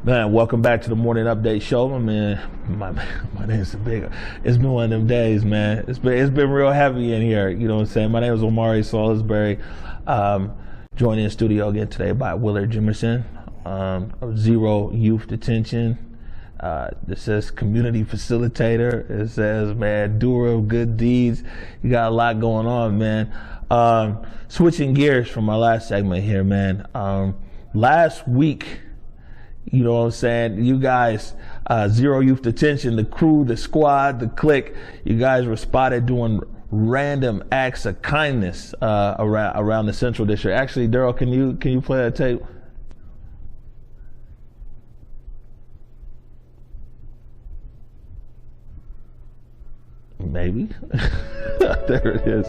Man, welcome back to the Morning Update Show. Man, my name's Big. It's been one of them days, man. It's been real heavy in here. You know what I'm saying? My name is Omari Salisbury. Joined in studio again today by Willard Jimerson of Zero Youth Detention. This says community facilitator. It says, man, doer of good deeds. You got a lot going on, man. Switching gears from our last segment here, man. Last week, you know what I'm saying? You guys, Zero Youth Detention, the crew, the squad, the clique, you guys were spotted doing random acts of kindness around the Central District. Actually, Daryl, can you play that tape? Maybe. There it is.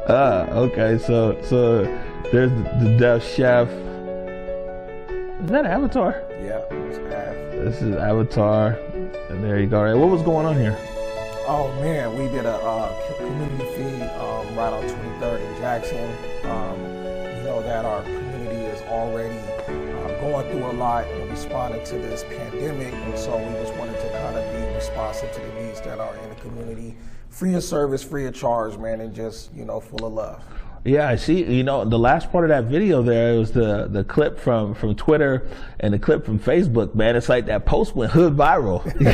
Okay, so there's the deaf chef. Is that Avatar? Yeah, it's Av. This is Avatar, and there you go. Right, what was going on here? Oh man, we did a community feed right on 23rd in Jackson. You know that our community is already going through a lot and responding to this pandemic, and so we just wanted to kind of be responsive to the needs that are in the community, free of service, free of charge, man, and just, you know, full of love. Yeah, I see. You know, the last part of that video there, it was the clip from Twitter and the clip from Facebook, man. It's like that post went hood viral. You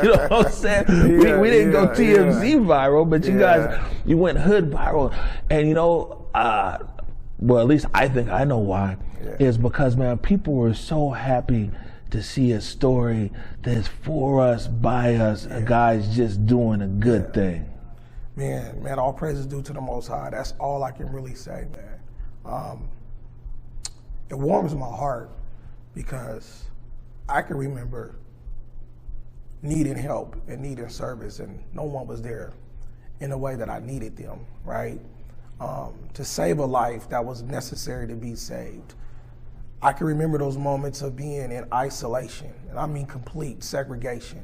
know what I'm saying? Yeah, we didn't go TMZ viral, but you guys, you went hood viral. And, you know, well, at least I think I know why. Is because, man, people were so happy to see a story that's for us, by us, guys just doing a good thing. Man, all praise is due to the Most High. That's all I can really say, man. It warms my heart because I can remember needing help and needing service, and no one was there in the way that I needed them, right? To save a life that was necessary to be saved. I can remember those moments of being in isolation, and I mean complete segregation,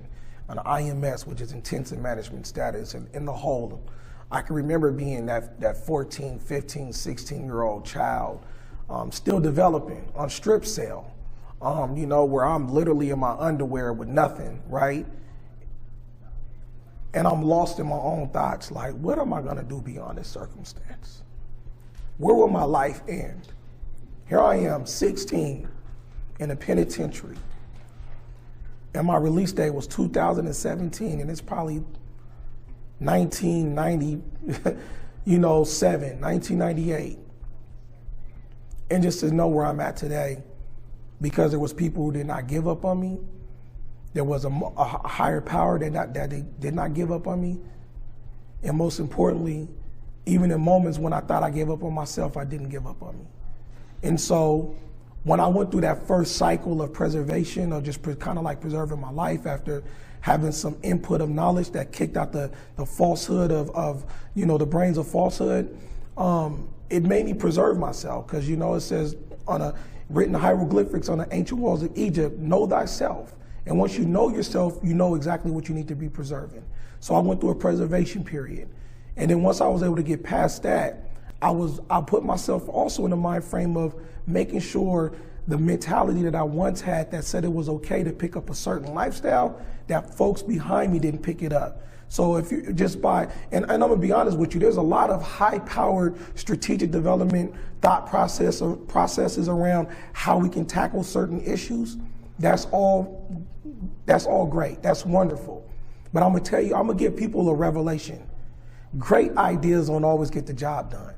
an IMS, which is intensive management status, and in the hole. I can remember being that 14, 15, 16-year-old child, still developing on strip sale, you know, where I'm literally in my underwear with nothing, right? And I'm lost in my own thoughts, like, what am I gonna do beyond this circumstance? Where will my life end? Here I am, 16, in a penitentiary. And my release date was 2017, and it's probably 1990, 1998. And just to know where I'm at today, because there was people who did not give up on me. There was a higher power that did not give up on me. And most importantly, even in moments when I thought I gave up on myself, I didn't give up on me. And so when I went through that first cycle of preservation, or just kind of like preserving my life after having some input of knowledge that kicked out the falsehood of the brains of falsehood, it made me preserve myself. Because, you know, it says on a written hieroglyphics on the ancient walls of Egypt, know thyself. And once you know yourself, you know exactly what you need to be preserving. So I went through a preservation period. And then once I was able to get past that, I put myself also in the mind frame of making sure the mentality that I once had that said it was okay to pick up a certain lifestyle, that folks behind me didn't pick it up. So if you just and I'm gonna be honest with you, there's a lot of high-powered strategic development thought processes around how we can tackle certain issues. That's all great, that's wonderful. But I'm gonna tell you, I'm gonna give people a revelation. Great ideas don't always get the job done.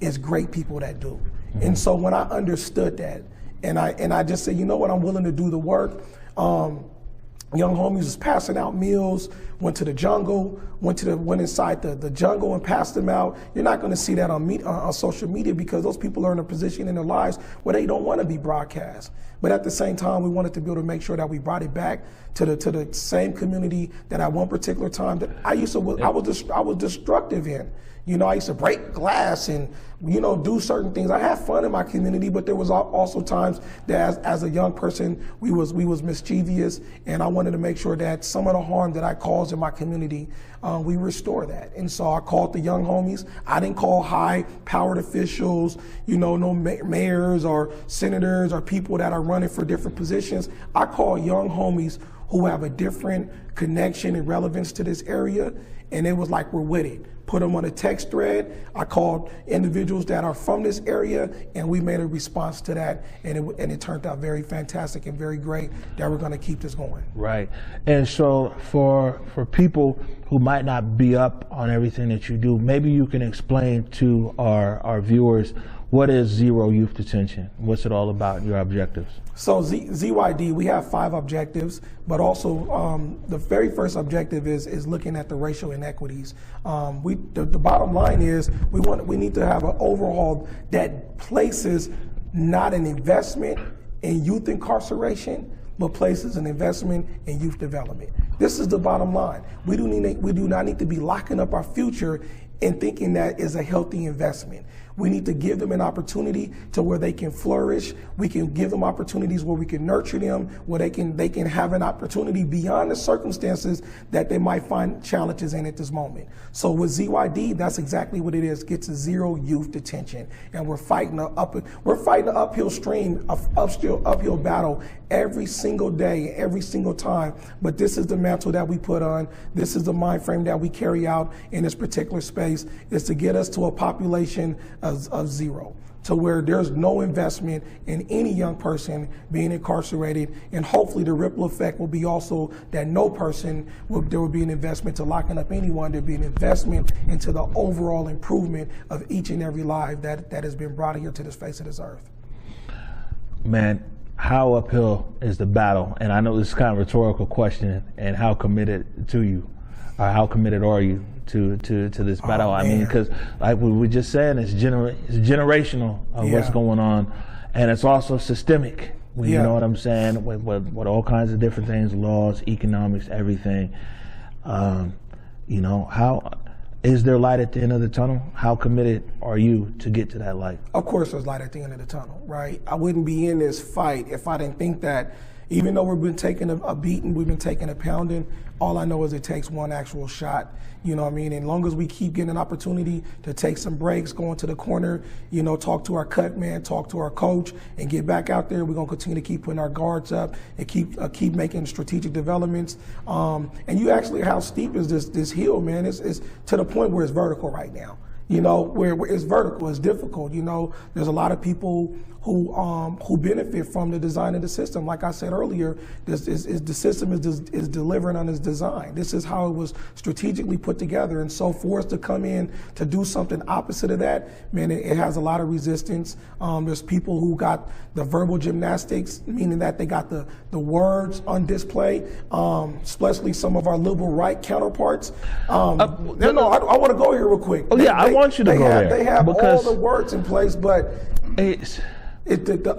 It's great people that do. Mm-hmm. And so when I understood that, and I just said, you know what, I'm willing to do the work. Young homies was passing out meals, went to the jungle, went inside the jungle and passed them out. You're not gonna see that on social media because those people are in a position in their lives where they don't wanna be broadcast. But at the same time, we wanted to be able to make sure that we brought it back to the same community that at one particular time that I was destructive in. You know, I used to break glass and do certain things. I had fun in my community, but there was also times that as a young person, we was mischievous, and I wanted to make sure that some of the harm that I caused in my community, we restore that. And so I called the young homies. I didn't call high-powered officials, no mayors or senators or people that are running for different positions. I called young homies who have a different connection and relevance to this area, and it was like, we're with it. Put them on a text thread. I called individuals that are from this area, and we made a response to that, and it turned out very fantastic and very great that we're going to keep this going. Right. And so for people who might not be up on everything that you do, maybe you can explain to our viewers, what is Zero Youth Detention? What's it all about, your objectives? So ZYD, we have 5 objectives, but also the very first objective is looking at the racial inequities. The bottom line is we need to have an overhaul that places not an investment in youth incarceration, but places an investment in youth development. This is the bottom line. We do not need to be locking up our future and thinking that is a healthy investment. We need to give them an opportunity to where they can flourish. We can give them opportunities where we can nurture them, where they can have an opportunity beyond the circumstances that they might find challenges in at this moment. So with ZYD, that's exactly what it is. Get to Zero Youth Detention, and we're fighting an uphill stream, uphill battle every single day, every single time. But this is the mantle that we put on. This is the mind frame that we carry out in this particular space, is to get us to a population of 0, to where there's no investment in any young person being incarcerated, and hopefully the ripple effect will be also that there will be an investment to locking up anyone. There'll be an investment into the overall improvement of each and every life that has been brought here to this face of this earth. Man, how uphill is the battle? And I know this is kind of a rhetorical question, and how committed to you, or how committed are you to this battle? I mean, because like we were just saying, it's generational of what's going on, and it's also systemic. You know what I'm saying? With all kinds of different things, laws, economics, everything. How is there light at the end of the tunnel? How committed are you to get to that light? Of course, there's light at the end of the tunnel, right? I wouldn't be in this fight if I didn't think that. Even though we've been taking a beating, we've been taking a pounding, all I know is it takes one actual shot. You know what I mean? And as long as we keep getting an opportunity to take some breaks, go into the corner, talk to our cut man, talk to our coach, and get back out there, we're going to continue to keep putting our guards up and keep making strategic developments. And you actually, how steep is this hill, man? It's to the point where it's vertical right now. Where it's vertical, it's difficult. There's a lot of people who benefit from the design of the system. Like I said earlier, the system is delivering on its design. This is how it was strategically put together. And so for us to come in to do something opposite of that, man, it has a lot of resistance. There's people who got the verbal gymnastics, meaning that they got the words on display, especially some of our liberal right counterparts. I want to go here real quick. I want you to go there. They have all the words in place, but the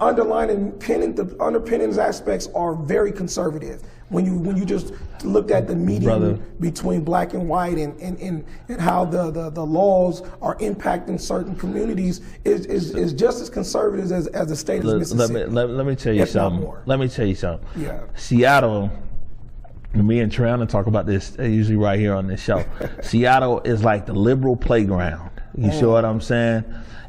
underpinnings aspects are very conservative. When you just look at the median between black and white and how the laws are impacting certain communities is just as conservative as the state of Mississippi. Let me tell you something. Let me tell you something. Yeah. Seattle, me and Triana talk about this usually right here on this show. Seattle is like the liberal playground. You see what I'm saying?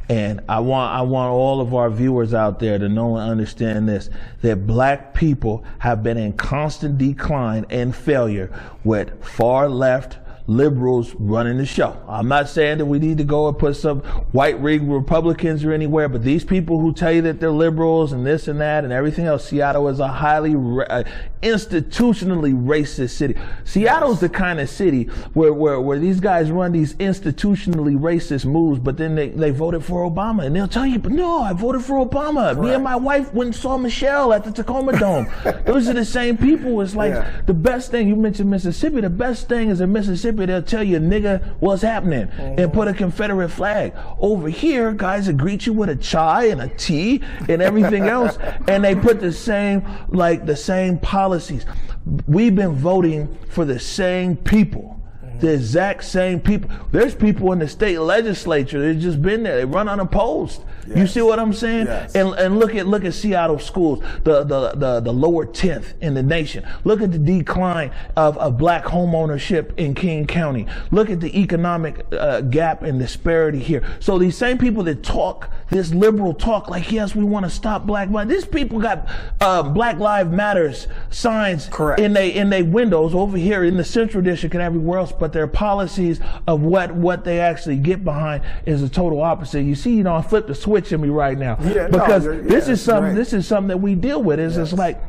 And I want all of our viewers out there to know and understand this, that black people have been in constant decline and failure with far left liberals running the show. I'm not saying that we need to go and put some white rig Republicans or anywhere, but these people who tell you that they're liberals and this and that and everything else, Seattle is a highly institutionally racist city. Seattle's the kind of city where these guys run these institutionally racist moves, but then they voted for Obama, and they'll tell you, but no, I voted for Obama. Right. Me and my wife went and saw Michelle at the Tacoma Dome. Those are the same people. It's like the best thing, you mentioned Mississippi, the best thing is in Mississippi, they'll tell you, nigga, what's happening, and put a Confederate flag. Over here, guys will greet you with a chai and a tea and everything else, and they put the same policies. We've been voting for the same people The exact same people. There's people in the state legislature that just been there. They run unopposed. Yes. You see what I'm saying? Yes. And look at Seattle schools, the lower 10th in the nation. Look at the decline of black home ownership in King County. Look at the economic gap and disparity here. So these same people that talk this liberal talk like, yes, we want to stop black lives. These people got Black Lives Matters signs in they windows over here in the Central District and everywhere else, but their policies of what they actually get behind is the total opposite. You see, I flipped the switch in me right now, because this is something that we deal with. It's just like,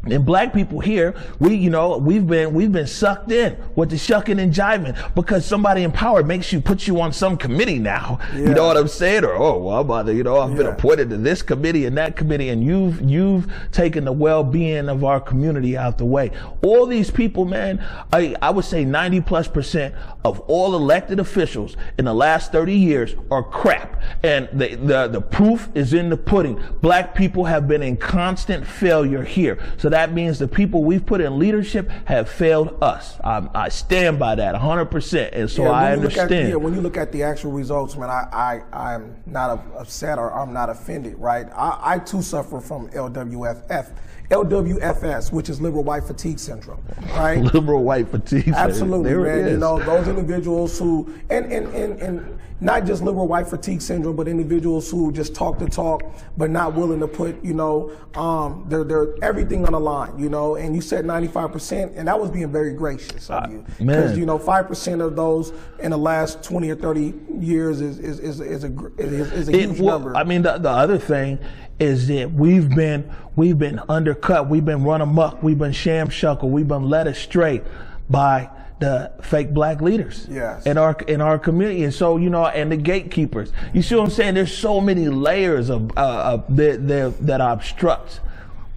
and black people here, we've been sucked in with the shucking and jiving because somebody in power puts you on some committee now. Yeah. You know what I'm saying? Or I've been appointed to this committee and that committee, and you've taken the well-being of our community out the way. All these people, man, I would say 90+% of all elected officials in the last 30 years are crap, and the proof is in the pudding. Black people have been in constant failure here. So that means the people we've put in leadership have failed us. I stand by that 100%, and so I understand. When you look at the actual results, man, I'm not upset or I'm not offended, right? I too suffer from LWFS, which is liberal white fatigue syndrome, right? Liberal white fatigue. Absolutely, man. Those individuals who, and not just liberal white fatigue syndrome, but individuals who just talk the talk, but not willing to put, their everything on the line, and you said 95%, and that was being very gracious of you. Because, 5% of those in the last 20 or 30 years is a huge number. I mean, the other thing is that we've been undercut, we've been run amok, we've been shamshuckled, we've been led astray by the fake black leaders in our community. And so, and the gatekeepers. You see what I'm saying? There's so many layers that obstruct.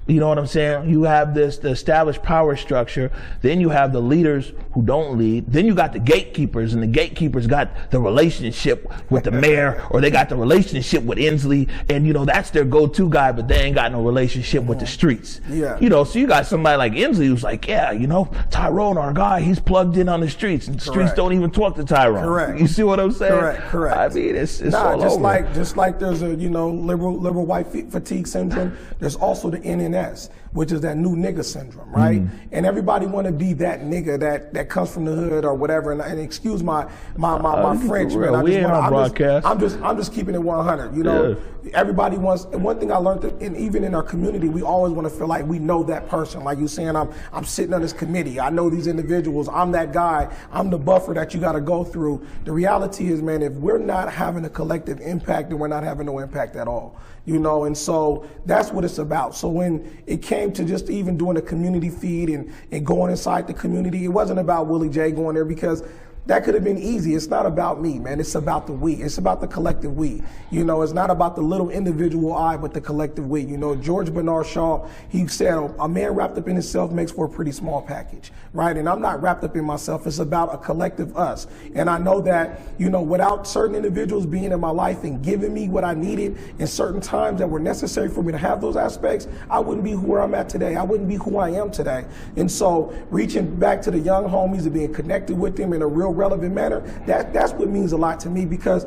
You know what I'm saying? You have the established power structure, then you have the leaders who don't lead, then you got the gatekeepers, and the gatekeepers got the relationship with the mayor, or they got the relationship with Inslee, and that's their go-to guy, but they ain't got no relationship with the streets. Yeah. So you got somebody like Inslee who's like, Tyrone, our guy, he's plugged in on the streets, and the streets don't even talk to Tyrone. Correct. You see what I'm saying? Correct. I mean, it's all over. Just like there's a liberal white fatigue syndrome, there's also the NNS, which is that new nigga syndrome, right? And everybody want to be that nigga that comes from the hood or whatever. And excuse my French, man. I'm just keeping it 100. Everybody wants. And one thing I learned, and even in our community, we always want to feel like we know that person. Like you saying, I'm sitting on this committee. I know these individuals. I'm that guy. I'm the buffer that you got to go through. The reality is, man, if we're not having a collective impact, then we're not having no impact at all. And so that's what it's about. So when it came to just even doing a community feed and going inside the community, it wasn't about Willie J going there, because that could have been easy. It's not about me, man. It's about the we. It's about the collective we. It's not about the little individual I, but the collective we. George Bernard Shaw, he said, a man wrapped up in himself makes for a pretty small package, right? And I'm not wrapped up in myself. It's about a collective us. And I know that, without certain individuals being in my life and giving me what I needed in certain times that were necessary for me to have those aspects, I wouldn't be where I'm at today. I wouldn't be who I am today. And so reaching back to the young homies and being connected with them in a real relevant manner, that's what means a lot to me, because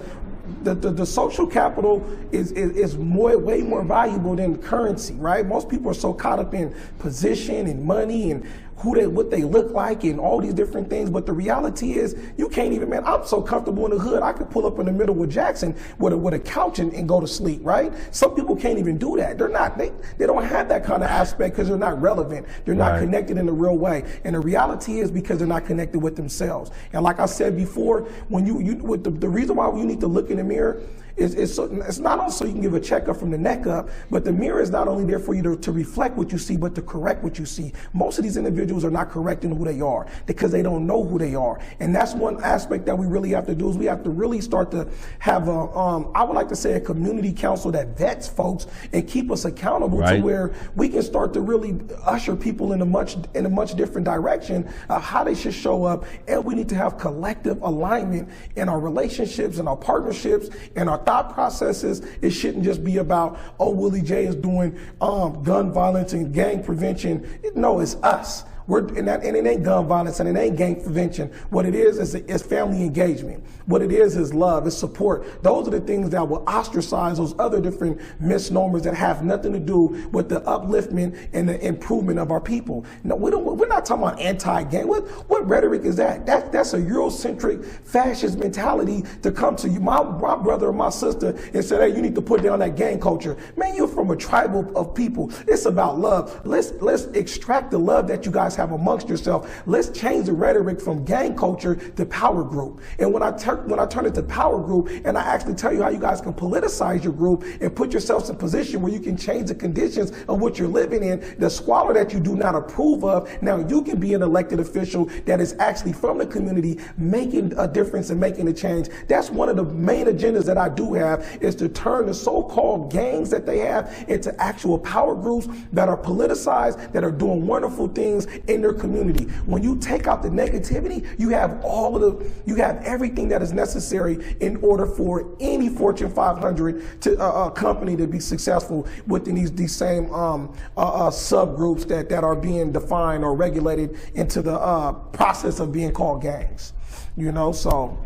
the social capital is way more valuable than currency, right? Most people are so caught up in position and money and what they look like and all these different things. But the reality is, you can't even, man, I'm so comfortable in the hood, I could pull up in the middle with Jackson with a couch and go to sleep, right? Some people can't even do that. They don't have that kind of aspect because they're not relevant. They're not connected in a real way. And the reality is because they're not connected with themselves. And like I said before, when the reason why you need to look in the mirror it's not only so you can give a checkup from the neck up, but the mirror is not only there for you to reflect what you see, but to correct what you see. Most of these individuals are not correcting who they are because they don't know who they are. And that's one aspect that we really have to do, is we have to really start to have I would like to say a community council that vets folks and keep us accountable to where we can start to really usher people in a much different direction of how they should show up. And we need to have collective alignment in our relationships and our partnerships and our thought processes. It shouldn't just be about, oh, Willie J is doing gun violence and gang prevention. No, it's us. And it ain't gun violence and it ain't gang prevention. What it is family engagement. What it is love, it's support. Those are the things that will ostracize those other different misnomers that have nothing to do with the upliftment and the improvement of our people. No, we're not talking about anti-gang. What rhetoric is that? That's a Eurocentric fascist mentality to come to you, my brother or my sister, and say, hey, you need to put down that gang culture. Man, you're from a tribal of people. It's about love. Let's extract the love that you guys have amongst yourself. Let's change the rhetoric from gang culture to power group. And when I turn it to power group and I actually tell you how you guys can politicize your group and put yourselves in a position where you can change the conditions of what you're living in, the squalor that you do not approve of, now you can be an elected official that is actually from the community making a difference and making a change. That's one of the main agendas that I do have, is to turn the so-called gangs that they have into actual power groups that are politicized, that are doing wonderful things in their community. When you take out the negativity, you have everything that is necessary in order for any Fortune 500 company to be successful within these same subgroups that are being defined or regulated into the process of being called gangs. You know, so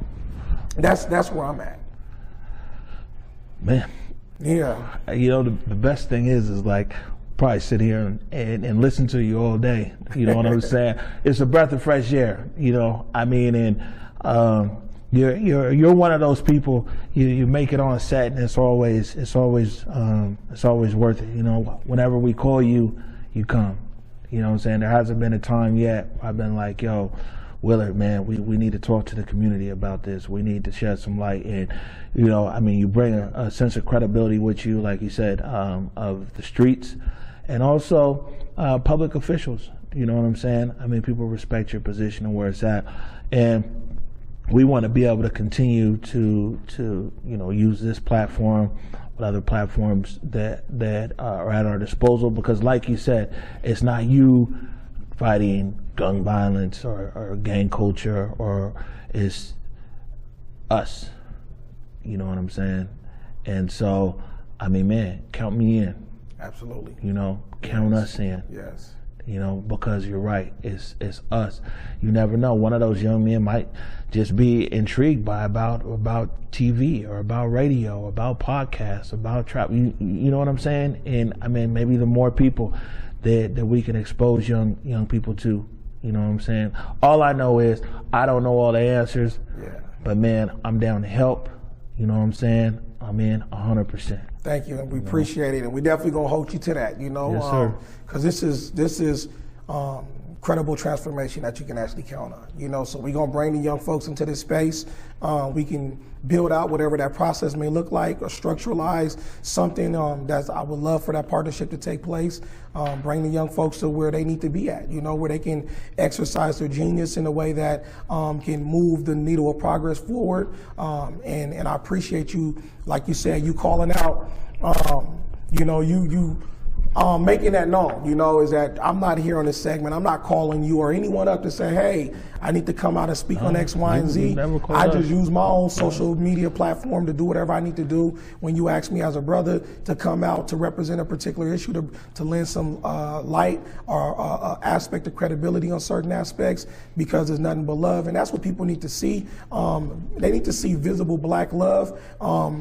that's where I'm at. Man. Yeah. You know, the best thing is like probably sit here and listen to you all day. You know what I'm saying? It's a breath of fresh air, you know. I mean, and you're one of those people, you make it on set and it's always worth it. You know, whenever we call you, you come. You know what I'm saying? There hasn't been a time yet I've been like, yo, Willard, man, we need to talk to the community about this. We need to shed some light. And, you know, I mean, you bring a sense of credibility with you, like you said, of the streets and also public officials. You know what I'm saying? I mean, people respect your position and where it's at. And we want to be able to continue to you know, use this platform with other platforms that are at our disposal, because like you said, it's not you fighting gun violence or gang culture, or it's us. You know what I'm saying? And so, I mean, man, count me in. Absolutely. You know, count us in. Yes. You know, because you're right, it's us. You never know. One of those young men might just be intrigued by about TV or about radio, about podcasts, about trap. You know what I'm saying? And I mean, maybe the more people that we can expose young people to, you know what I'm saying? All I know is I don't know all the answers. Yeah. But man, I'm down to help. You know what I'm saying? I'm in 100%. Thank you, and we appreciate it, and we definitely gonna hold you to that. You know, yes, sir. Because this is credible transformation that you can actually count on. You know, so we're gonna bring the young folks into this space. We can build out whatever that process may look like, or structuralize something that I would love for that partnership to take place. Bring the young folks to where they need to be at, you know, where they can exercise their genius in a way that can move the needle of progress forward. And I appreciate you, like you said, you calling out, you know, you making that known, you know, is that I'm not here on this segment. I'm not calling you or anyone up to say, hey, I need to come out and speak on X, Y, and Z. I just use my own social media platform to do whatever I need to do. When you ask me as a brother to come out to represent a particular issue, to lend some light or aspect of credibility on certain aspects, because there's nothing but love. And that's what people need to see. They need to see visible black love,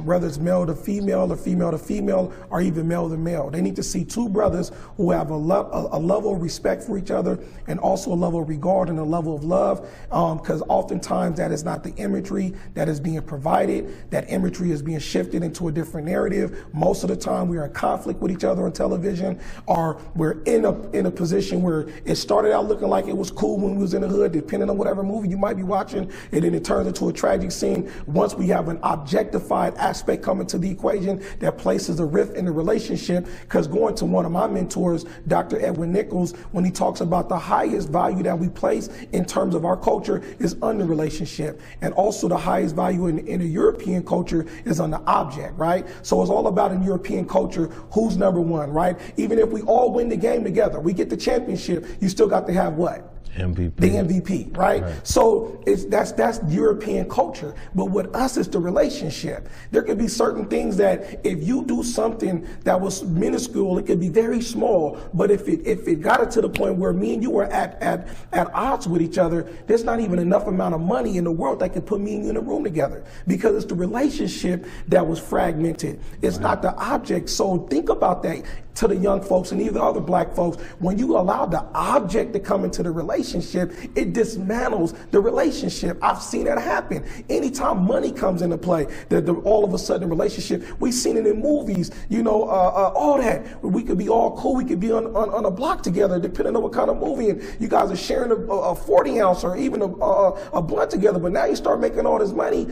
whether it's male to female or female to female or even male to male. They need to see two brothers who have a level of respect for each other, and also a level of regard and a level of love, because oftentimes that is not the imagery that is being provided. That imagery is being shifted into a different narrative. Most of the time we are in conflict with each other on television, or we're in a position where it started out looking like it was cool when we was in the hood, depending on whatever movie you might be watching, and then it turns into a tragic scene once we have an objectified aspect coming to the equation that places a rift in the relationship. Because going to one of my mentors, Dr. Edwin Nichols, when he talks about the highest value that we place in terms of our culture is on the relationship, and also the highest value in a European culture is on the object, right? So it's all about in European culture, who's number one, right? Even if we all win the game together, we get the championship, you still got to have what? MVP. The MVP, right? So that's European culture. But with us, it's the relationship. There could be certain things that if you do something that was minuscule, it could be very small. But if it got it to the point where me and you were at odds with each other, there's not even enough amount of money in the world that could put me and you in a room together, because it's the relationship that was fragmented. It's not the object. So think about that to the young folks and even other black folks. When you allow the object to come into the relationship, it dismantles the relationship. I've seen that happen. Anytime money comes into play, all of a sudden the relationship, we've seen it in movies, all that. We could be all cool. We could be on a block together, depending on what kind of movie. And you guys are sharing a 40 ounce or even a blunt together. But now you start making all this money,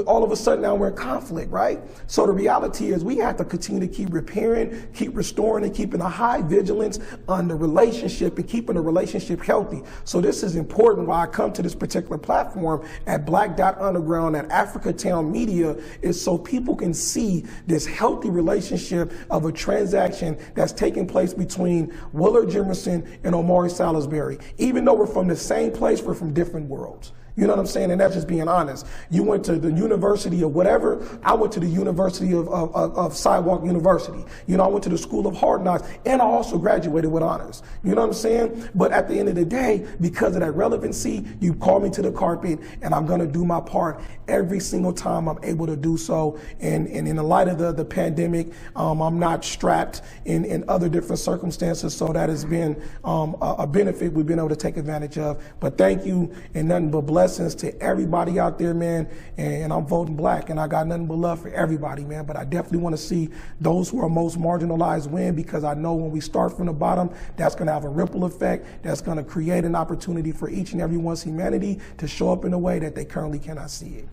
all of a sudden now we're in conflict, right? So the reality is we have to continue to keep repairing, keep restoring, and keeping a high vigilance on the relationship and keeping the relationship healthy. So this is important why I come to this particular platform at Black Dot Underground, at Africa Town Media, is so people can see this healthy relationship of a transaction that's taking place between Willard Jimerson and Omari Salisbury. Even though we're from the same place, we're from different worlds. You know what I'm saying? And that's just being honest. You went to the University of whatever. I went to the University of Sidewalk University. I went to the School of Hard Knocks, and I also graduated with honors. You know what I'm saying? But at the end of the day, because of that relevancy, you call me to the carpet, and I'm going to do my part every single time I'm able to do so. And in the light of the pandemic, I'm not strapped in other different circumstances. So that has been a benefit we've been able to take advantage of. But thank you, and nothing but blessings to everybody out there, man. And I'm voting black, and I got nothing but love for everybody, man. But I definitely want to see those who are most marginalized win, because I know when we start from the bottom, that's going to have a ripple effect. That's going to create an opportunity for each and every one's humanity to show up in a way that they currently cannot see it.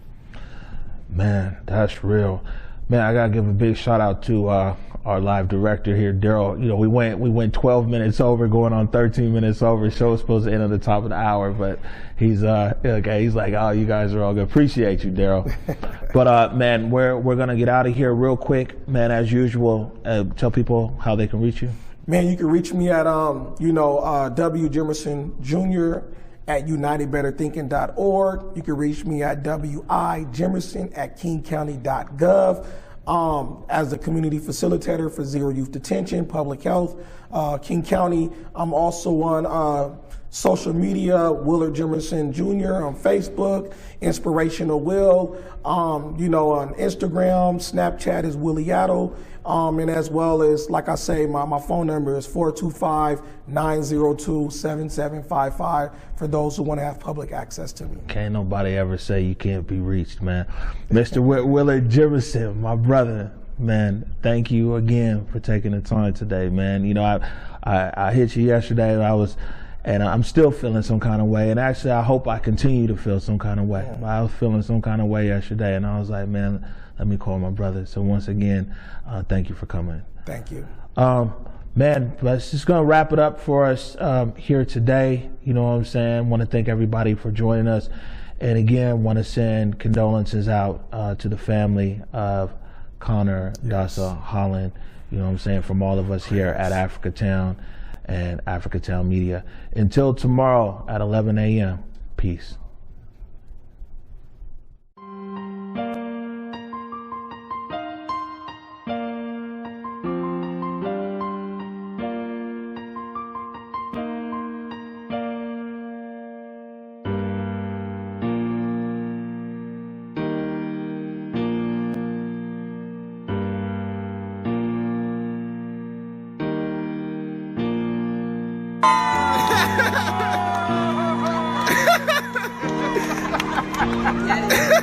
Man, that's real. Man, I gotta give a big shout out to our live director here, Daryl. We went 12 minutes over, going on 13 minutes over. Show was supposed to end at the top of the hour, but he's okay. He's like, oh, you guys are all good. Appreciate you, Daryl. But man, we're gonna get out of here real quick, man. As usual, tell people how they can reach you. Man, you can reach me at W. Jimerson Jr. at UnitedBetterThinking.org. You can reach me at W.I. Jimerson at KingCounty.gov. As the community facilitator for Zero Youth Detention, Public Health, King County. I'm also on social media, Willard Jimerson Jr. on Facebook, Inspirational Will, on Instagram, Snapchat is Williato, and as well as, like I say, my phone number is 425-902-7755 for those who want to have public access to me. Can't nobody ever say you can't be reached, man. Mr. Willard Jimerson, my brother, man, thank you again for taking the time today, man. I hit you yesterday, and I'm still feeling some kind of way. And actually, I hope I continue to feel some kind of way. I was feeling some kind of way yesterday, and I was like, man, let me call my brother. So once again, thank you for coming. Thank you. Man, that's just going to wrap it up for us here today. You know what I'm saying? Want to thank everybody for joining us. And again, want to send condolences out to the family of Connor Dasa Holland, you know what I'm saying, from all of us here at Africa Town and Africa Town Media. Until tomorrow at 11 a.m., peace. Yeah.